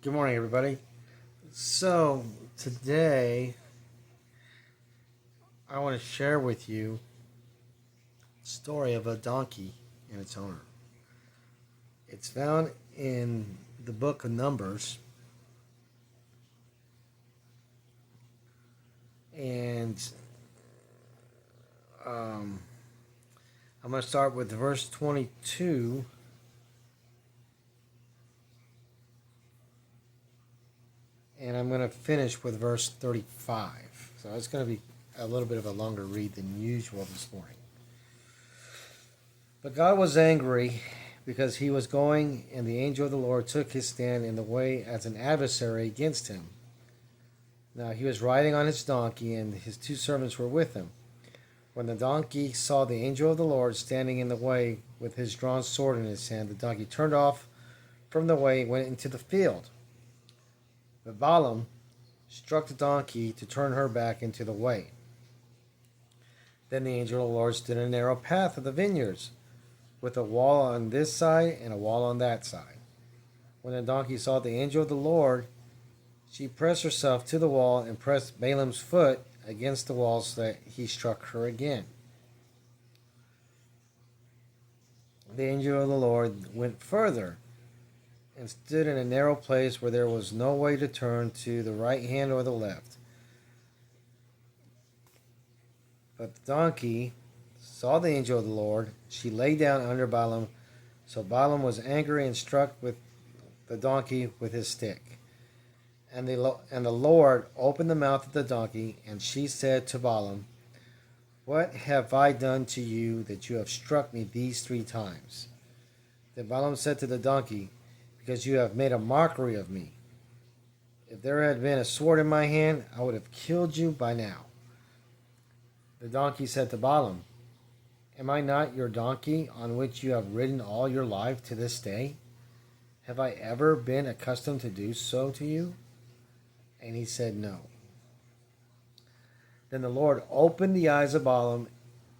Good morning, everybody. So, today I want to share with you the story of a donkey and its owner. It's found in the book of Numbers, and um, I'm going to start with verse 22, and I'm going to finish with verse 35. So, it's going to be a little bit of a longer read than usual this morning. But God was angry because he was going, and the angel of the Lord took his stand in the way as an adversary against him. Now he was riding on his donkey, and his two servants were with him. When the donkey saw the angel of the Lord standing in the way with his drawn sword in his hand, the donkey turned off from the way and went into the field. But Balaam struck the donkey to turn her back into the way. Then the angel of the Lord stood in a narrow path of the vineyards, with a wall on this side and a wall on that side. When the donkey saw the angel of the Lord, she pressed herself to the wall and pressed Balaam's foot against the wall so that he struck her again. The angel of the Lord went further and stood in a narrow place where there was no way to turn to the right hand or the left. But the donkey saw the angel of the Lord. She lay down under Balaam. So Balaam was angry and struck with the donkey with his stick. And the Lord opened the mouth of the donkey, and she said to Balaam, "What have I done to you that you have struck me these 3 times?" Then Balaam said to the donkey, "Because you have made a mockery of me. If there had been a sword in my hand, I would have killed you by now." The donkey said to Balaam, "Am I not your donkey on which you have ridden all your life to this day? Have I ever been accustomed to do so to you?" And he said, "No." Then the Lord opened the eyes of Balaam,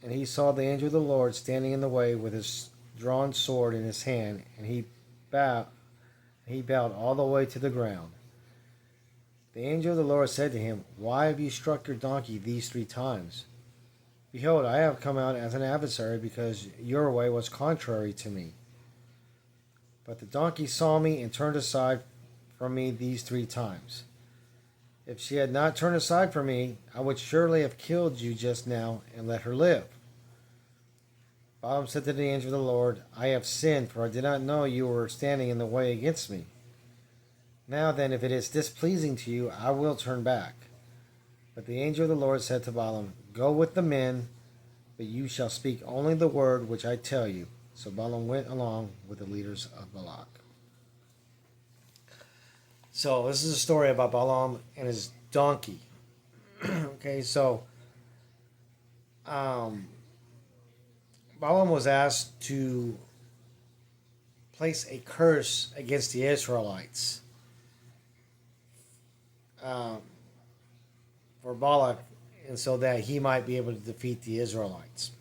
and he saw the angel of the Lord standing in the way with his drawn sword in his hand, and he bowed all the way to the ground. The angel of the Lord said to him, "Why have you struck your donkey these 3 times? Behold, I have come out as an adversary because your way was contrary to me. But the donkey saw me and turned aside from me these 3 times. If she had not turned aside from me, I would surely have killed you just now and let her live." Balaam said to the angel of the Lord, "I have sinned, for I did not know you were standing in the way against me. Now then, if it is displeasing to you, I will turn back." But the angel of the Lord said to Balaam, "Go with the men, but you shall speak only the word which I tell you." So Balaam went along with the leaders of Balak. So this is a story about Balaam and his donkey. Okay, so Balaam was asked to place a curse against the Israelites for Balak, and so that he might be able to defeat the Israelites.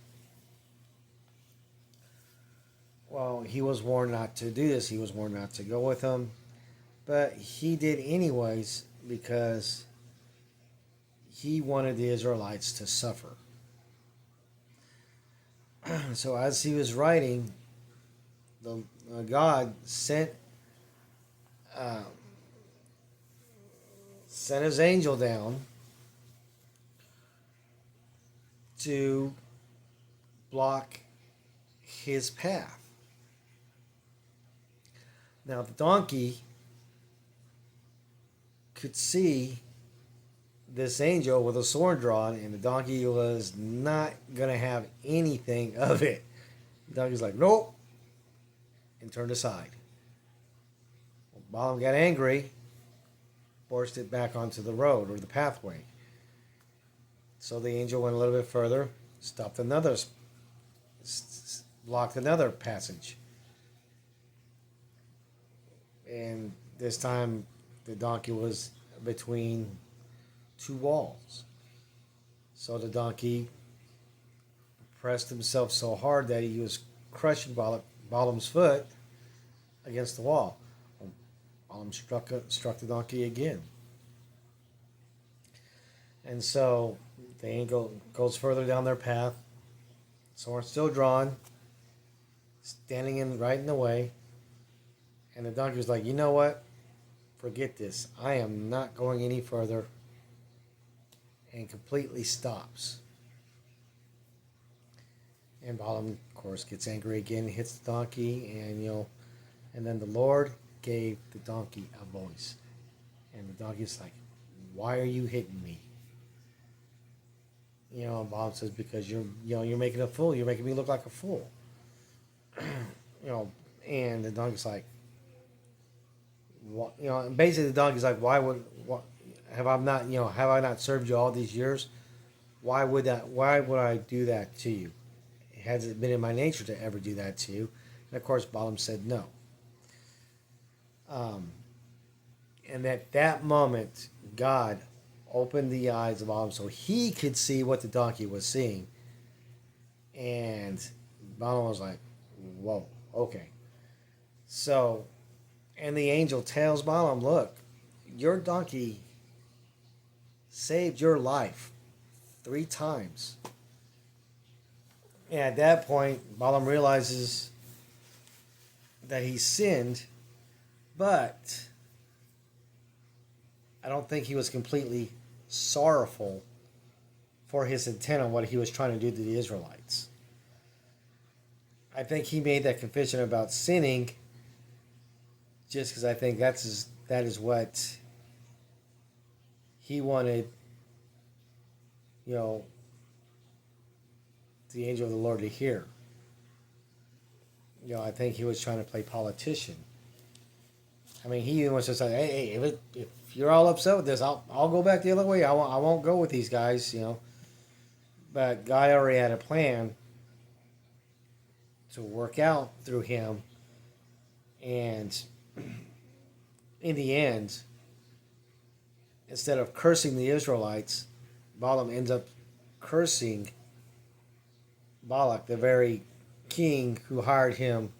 Well, he was warned not to do this. He was warned not to go with them. But he did anyways because he wanted the Israelites to suffer. So as he was writing, God sent his angel down to block his path. Now the donkey could see this angel with a sword drawn, and the donkey was not going to have anything of it. The donkey's like, "Nope," and turned aside. Well, Balaam got angry, forced it back onto the road or the pathway. So the angel went a little bit further, blocked another passage. And this time the donkey was between 2 walls. So the donkey pressed himself so hard that he was crushing Balaam's foot against the wall. Balaam struck the donkey again. And so the angel goes further down their path. Sword still drawn, standing right in the way. And the donkey was like, you know what? Forget this. I am not going any further. And completely stops. And Balaam, of course, gets angry again, hits the donkey, and then the Lord gave the donkey a voice. And the donkey's like, why are you hitting me? And Balaam says, because you're making a fool. You're making me look like a fool. And the donkey's like, basically the donkey's like, have I not served you all these years? Why would I do that to you? Has it been in my nature to ever do that to you? And of course, Balaam said no. And at that moment, God opened the eyes of Balaam so he could see what the donkey was seeing. And Balaam was like, whoa, okay. So, and the angel tells Balaam, look, your donkey saved your life 3 times. And at that point, Balaam realizes that he sinned, but I don't think he was completely sorrowful for his intent on what he was trying to do to the Israelites. I think he made that confession about sinning just because I think that is what he wanted, the angel of the Lord to hear. I think he was trying to play politician. I mean, he was just like, hey, if you're all upset with this, I'll go back the other way. I won't go with these guys, But God already had a plan to work out through him, and in the end, instead of cursing the Israelites, Balaam ends up cursing Balak, the very king who hired him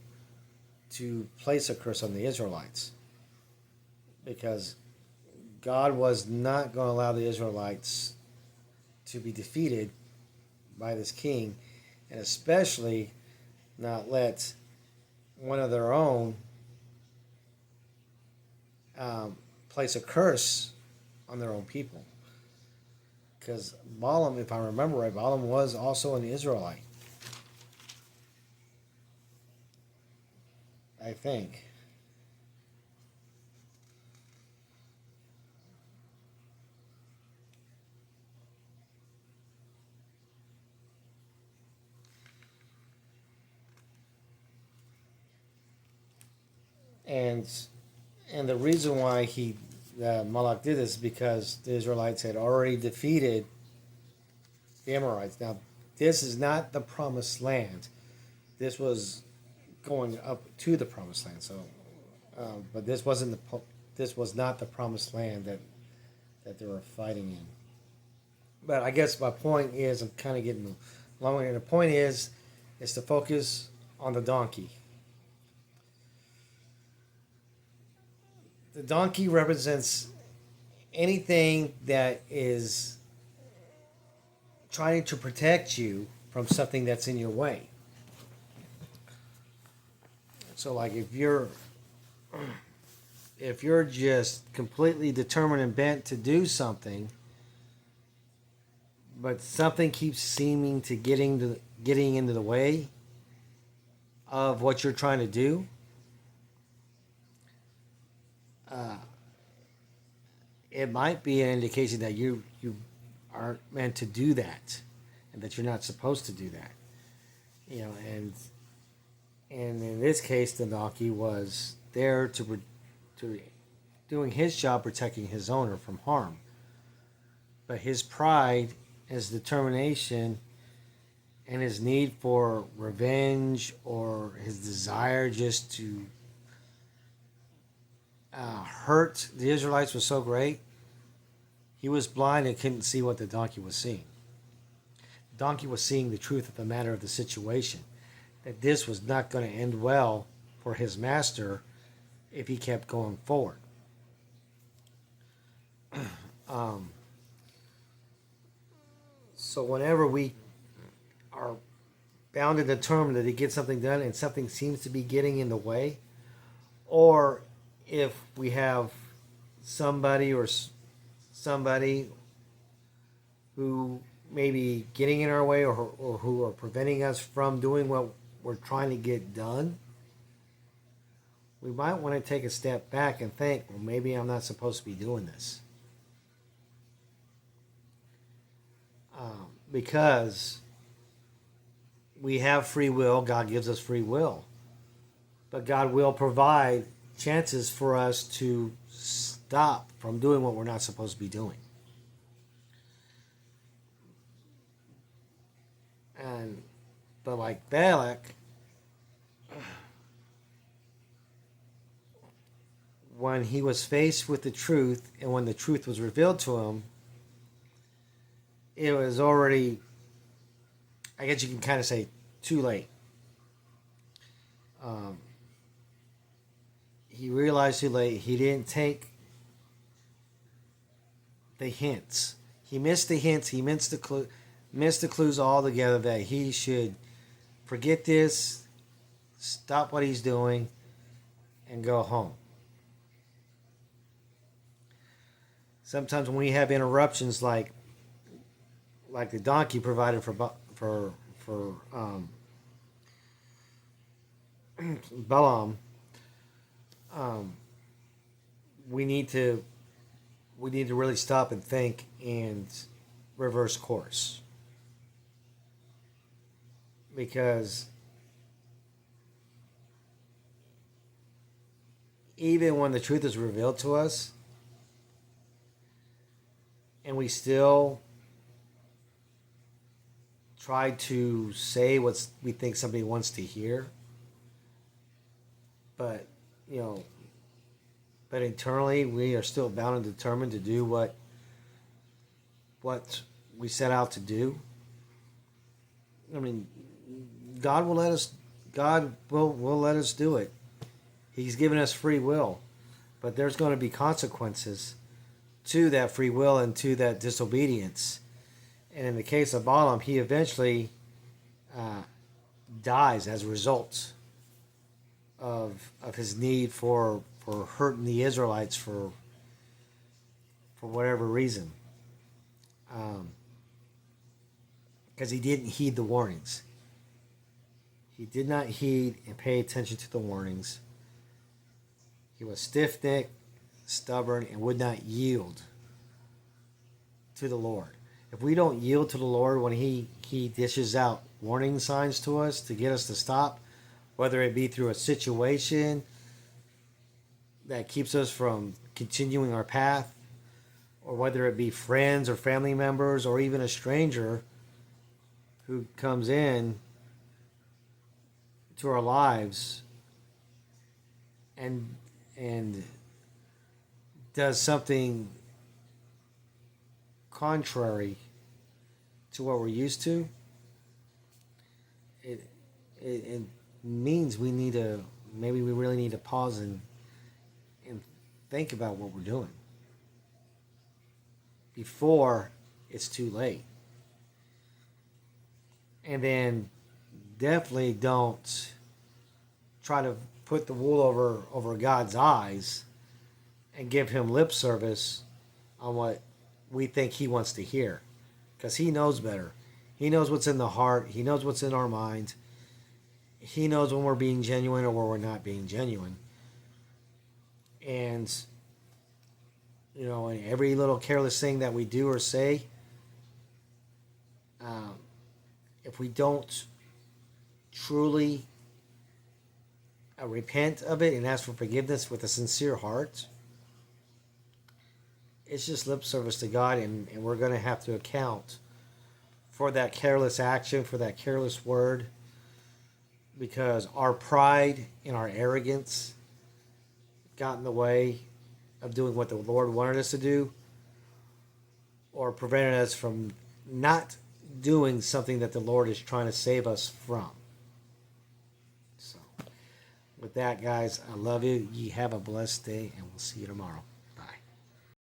to place a curse on the Israelites. Because God was not going to allow the Israelites to be defeated by this king, and especially not let one of their own place a curse on their own people. Because Balaam, if I remember right, Balaam was also an Israelite. I think. And the reason why Malak did this is because the Israelites had already defeated the Amorites. Now, this is not the promised land. This was going up to the promised land. So, but this was not the promised land that they were fighting in. But I guess my point is, I'm kind of getting long here. The point is to focus on the donkey. The donkey represents anything that is trying to protect you from something that's in your way. So, like, if you're just completely determined and bent to do something, but something keeps seeming to getting into the way of what you're trying to do, it might be an indication that you aren't meant to do that, and that you're not supposed to do that. And in this case, the donkey was there to doing his job, protecting his owner from harm. But his pride, his determination, and his need for revenge, or his desire just to hurt the Israelites, was so great, he was blind and couldn't see what the donkey was seeing. The donkey was seeing the truth of the matter of the situation, that this was not going to end well for his master, if he kept going forward. So whenever we are bound and determined to get something done and something seems to be getting in the way, or if we have somebody who may be getting in our way, or who are preventing us from doing what we're trying to get done, we might want to take a step back and think, well, maybe I'm not supposed to be doing this. Because we have free will, God gives us free will. But God will provide chances for us to stop from doing what we're not supposed to be doing. But like Balak, when he was faced with the truth, and when the truth was revealed to him, it was already, I guess you can kind of say, too late. He realized too late. He didn't take the hints. He missed the hints. He missed the clues altogether that he should forget this, stop what he's doing, and go home. Sometimes when we have interruptions like the donkey provided for Balaam, we need to really stop and think and reverse course, because even when the truth is revealed to us and we still try to say what we think somebody wants to hear, but internally we are still bound and determined to do what we set out to do. I mean, God will let us. God will let us do it. He's given us free will, but there's going to be consequences to that free will and to that disobedience. And in the case of Balaam, he eventually dies as a result of his need for hurting the Israelites for whatever reason, because he didn't heed the warnings. He did not heed and pay attention to the warnings. He was stiff-necked, stubborn, and would not yield to the Lord. If we don't yield to the Lord when he dishes out warning signs to us to get us to stop, whether it be through a situation that keeps us from continuing our path, or whether it be friends or family members, or even a stranger who comes in to our lives and does something contrary to what we're used to, it means we really need to pause and think about what we're doing before it's too late. And then definitely don't try to put the wool over God's eyes and give him lip service on what we think he wants to hear, because he knows better. He knows what's in the heart. He knows what's in our mind. He knows when we're being genuine or when we're not being genuine. And and every little careless thing that we do or say, if we don't truly repent of it and ask for forgiveness with a sincere heart, it's just lip service to God, and we're going to have to account for that careless action, for that careless word, because our pride and our arrogance got in the way of doing what the Lord wanted us to do, or prevented us from not doing something that the Lord is trying to save us from. So With that, guys, I love you. You have a blessed day, and we'll see you tomorrow.